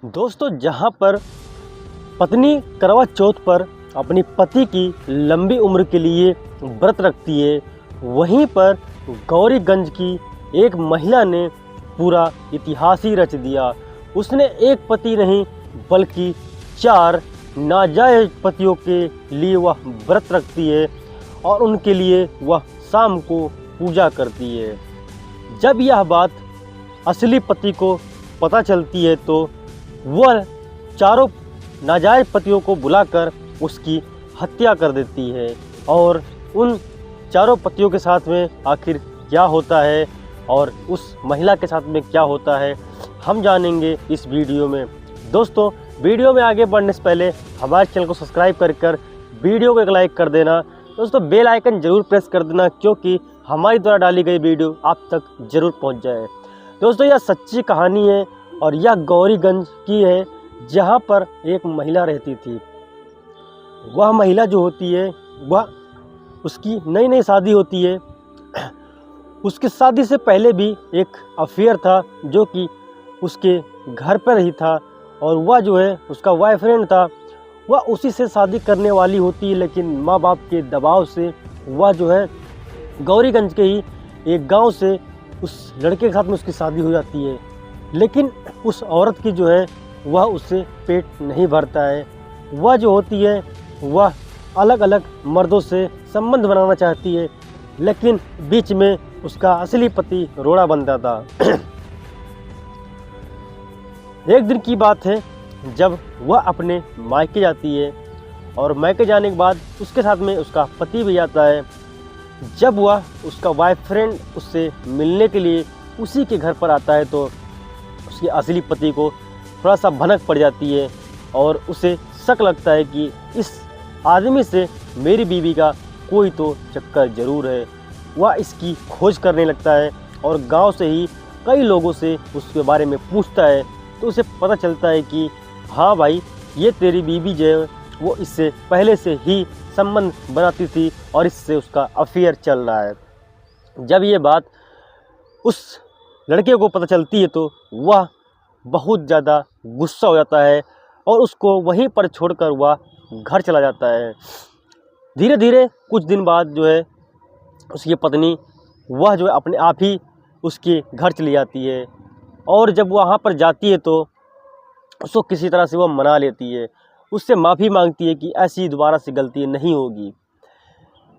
दोस्तों, जहाँ पर पत्नी करवा चौथ पर अपनी पति की लंबी उम्र के लिए व्रत रखती है, वहीं पर गौरीगंज की एक महिला ने पूरा इतिहास ही रच दिया। उसने एक पति नहीं बल्कि 4 नाजायज पतियों के लिए वह व्रत रखती है और उनके लिए वह शाम को पूजा करती है। जब यह बात असली पति को पता चलती है तो वह चारों नाजायज पतियों को बुलाकर उसकी हत्या कर देती है। और उन चारों पतियों के साथ में आखिर क्या होता है और उस महिला के साथ में क्या होता है, हम जानेंगे इस वीडियो में। दोस्तों, वीडियो में आगे बढ़ने से पहले हमारे चैनल को सब्सक्राइब कर वीडियो को एक लाइक कर देना। दोस्तों, बेल आइकन जरूर प्रेस कर देना, क्योंकि हमारी द्वारा डाली गई वीडियो आप तक जरूर पहुंच जाए। दोस्तों, यह सच्ची कहानी है और यह गौरीगंज की है, जहां पर एक महिला रहती थी। वह महिला जो होती है, वह उसकी नई नई शादी होती है। उसकी शादी से पहले भी एक अफेयर था जो कि उसके घर पर ही था, और वह जो है उसका बॉयफ्रेंड था। वह उसी से शादी करने वाली होती है, लेकिन माँ बाप के दबाव से वह जो है गौरीगंज के ही एक गांव से उस लड़के के साथ में उसकी शादी हो जाती है। लेकिन उस औरत की जो है वह उससे पेट नहीं भरता है। वह जो होती है वह अलग अलग मर्दों से संबंध बनाना चाहती है, लेकिन बीच में उसका असली पति रोड़ा बनता था। एक दिन की बात है, जब वह अपने मायके जाती है और मायके जाने के बाद उसके साथ में उसका पति भी जाता है। जब वह उसका बॉयफ्रेंड उससे मिलने के लिए उसी के घर पर आता है तो उसके असली पति को थोड़ा सा भनक पड़ जाती है और उसे शक लगता है कि इस आदमी से मेरी बीवी का कोई तो चक्कर जरूर है। वह इसकी खोज करने लगता है और गांव से ही कई लोगों से उसके बारे में पूछता है, तो उसे पता चलता है कि हाँ भाई, ये तेरी बीवी जो है वो इससे पहले से ही संबंध बनाती थी और इससे उसका अफेयर चल रहा है। जब ये बात उस लड़के को पता चलती है तो वह बहुत ज़्यादा गुस्सा हो जाता है और उसको वहीं पर छोड़कर वह घर चला जाता है। धीरे धीरे कुछ दिन बाद जो है उसकी पत्नी वह जो है अपने आप ही उसके घर चली जाती है, और जब वहाँ पर जाती है तो उसको किसी तरह से वह मना लेती है, उससे माफ़ी मांगती है कि ऐसी दोबारा से गलती नहीं होगी।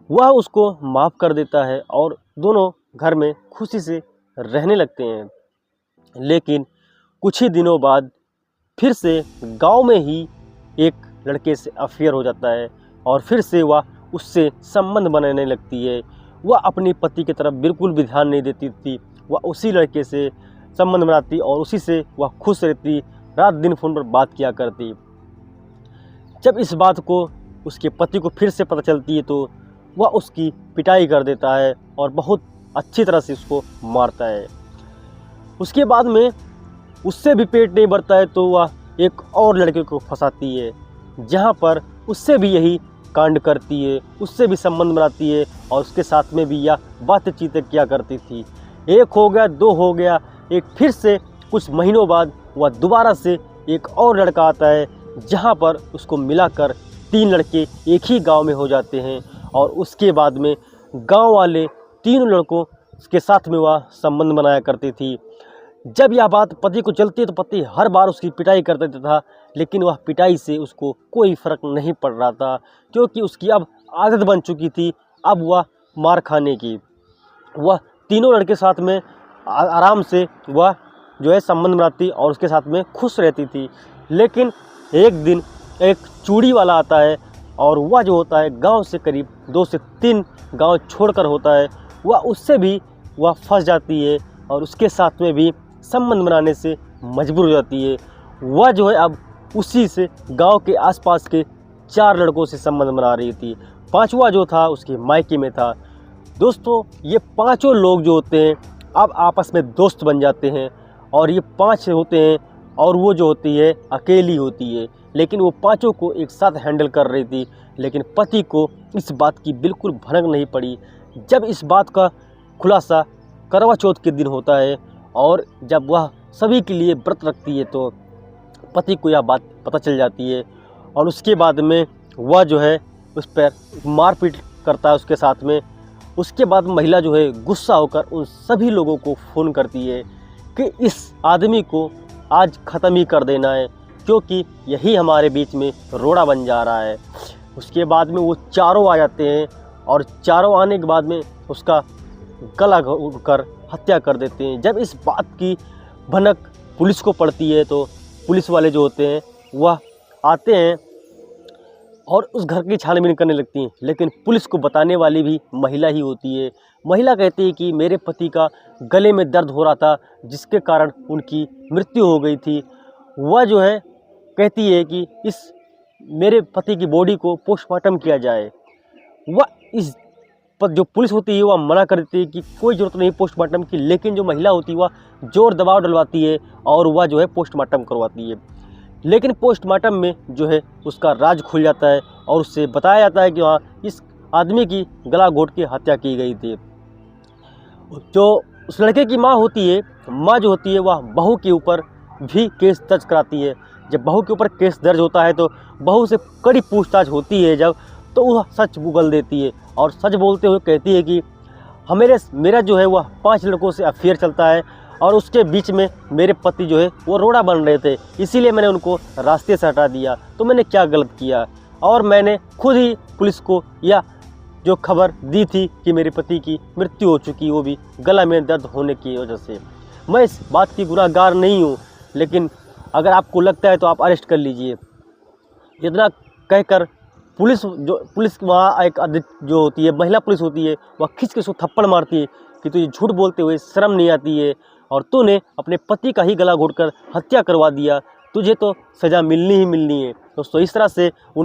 वह उसको माफ़ कर देता है और दोनों घर में खुशी से रहने लगते हैं। लेकिन कुछ ही दिनों बाद फिर से गांव में ही एक लड़के से अफेयर हो जाता है और फिर से वह उससे संबंध बनाने लगती है। वह अपने पति की तरफ बिल्कुल भी ध्यान नहीं देती थी। वह उसी लड़के से संबंध बनाती और उसी से वह खुश रहती, रात दिन फ़ोन पर बात किया करती। जब इस बात को उसके पति को फिर से पता चलती है तो वह उसकी पिटाई कर देता है और बहुत अच्छी तरह से उसको मारता है। उसके बाद में उससे भी पेट नहीं भरता है तो वह एक और लड़के को फंसाती है, जहाँ पर उससे भी यही कांड करती है, उससे भी संबंध बनाती है और उसके साथ में भी यह बातचीत किया करती थी। एक हो गया, 2 हो गया, एक फिर से कुछ महीनों बाद वह दोबारा से एक और लड़का आता है, जहाँ पर उसको मिलाकर 3 लड़के एक ही गांव में हो जाते हैं। और उसके बाद में गांव वाले 3 लड़कों के साथ में वह संबंध बनाया करती थी। जब यह बात पति को चलती है तो पति हर बार उसकी पिटाई कर देता था, लेकिन वह पिटाई से उसको कोई फ़र्क नहीं पड़ रहा था, क्योंकि उसकी अब आदत बन चुकी थी अब वह मार खाने की। वह तीनों लड़के साथ में आराम से वह जो है संबंध बनाती और उसके साथ में खुश रहती थी। लेकिन एक दिन एक चूड़ी वाला आता है और वह जो होता है गांव से करीब 2 से 3 गांव छोड़कर होता है। वह उससे भी वह फंस जाती है और उसके साथ में भी संबंध बनाने से मजबूर हो जाती है। वह जो है अब उसी से गांव के आसपास के 4 लड़कों से संबंध बना रही थी। 5वां जो था उसके मायके में था। दोस्तों, ये 5 लोग जो होते हैं अब आपस में दोस्त बन जाते हैं, और ये 5 होते हैं और वो जो होती है अकेली होती है, लेकिन वो 5 को एक साथ हैंडल कर रही थी। लेकिन पति को इस बात की बिल्कुल भनक नहीं पड़ी। जब इस बात का खुलासा करवा चौथ के दिन होता है और जब वह सभी के लिए व्रत रखती है तो पति को यह बात पता चल जाती है और उसके बाद में वह जो है उस पर मारपीट करता है उसके साथ में। उसके बाद महिला जो है गुस्सा होकर उन सभी लोगों को फ़ोन करती है कि इस आदमी को आज ख़त्म ही कर देना है, क्योंकि यही हमारे बीच में रोड़ा बन जा रहा है। उसके बाद में वो चारों आ जाते हैं और चारों आने के बाद में उसका गला घोंटकर हत्या कर देते हैं। जब इस बात की भनक पुलिस को पड़ती है तो पुलिस वाले जो होते हैं वह आते हैं और उस घर की छानबीन करने लगती हैं, लेकिन पुलिस को बताने वाली भी महिला ही होती है। महिला कहती है कि मेरे पति का गले में दर्द हो रहा था जिसके कारण उनकी मृत्यु हो गई थी। वह जो है कहती है कि इस मेरे पति की बॉडी को पोस्टमार्टम किया जाए। वह इस पर जो पुलिस होती है वह मना कर देती है कि कोई ज़रूरत नहीं पोस्टमार्टम की, लेकिन जो महिला होती है वह जोर दबाव डलवाती है और वह जो है पोस्टमार्टम करवाती है। लेकिन पोस्टमार्टम में जो है उसका राज खुल जाता है और उससे बताया जाता है कि हाँ इस आदमी की गला घोंट के हत्या की गई थी। जो उस लड़के की माँ होती है, माँ जो होती है वह बहू के ऊपर भी केस दर्ज कराती है। जब बहू के ऊपर केस दर्ज होता है तो बहू से कड़ी पूछताछ होती है जब, तो वह सच उगल देती है और सच बोलते हुए कहती है कि मेरा जो है वह 5 लड़कों से अफेयर चलता है और उसके बीच में मेरे पति जो है वो रोड़ा बन रहे थे, इसीलिए मैंने उनको रास्ते से हटा दिया। तो मैंने क्या गलत किया? और मैंने खुद ही पुलिस को यह जो खबर दी थी कि मेरे पति की मृत्यु हो चुकी, वो भी गला में दर्द होने की वजह से। मैं इस बात की गुनहगार नहीं हूँ, लेकिन अगर आपको लगता है तो आप अरेस्ट कर लीजिए। इतना कहकर पुलिस वहाँ एक जो होती है महिला पुलिस होती है वह खींच के उसको थप्पड़ मारती है कि तुझे झूठ बोलते हुए शर्म नहीं आती है और तूने अपने पति का ही गला घोंटकर हत्या करवा दिया, तुझे तो सज़ा मिलनी ही मिलनी है। दोस्तों इस तरह से उन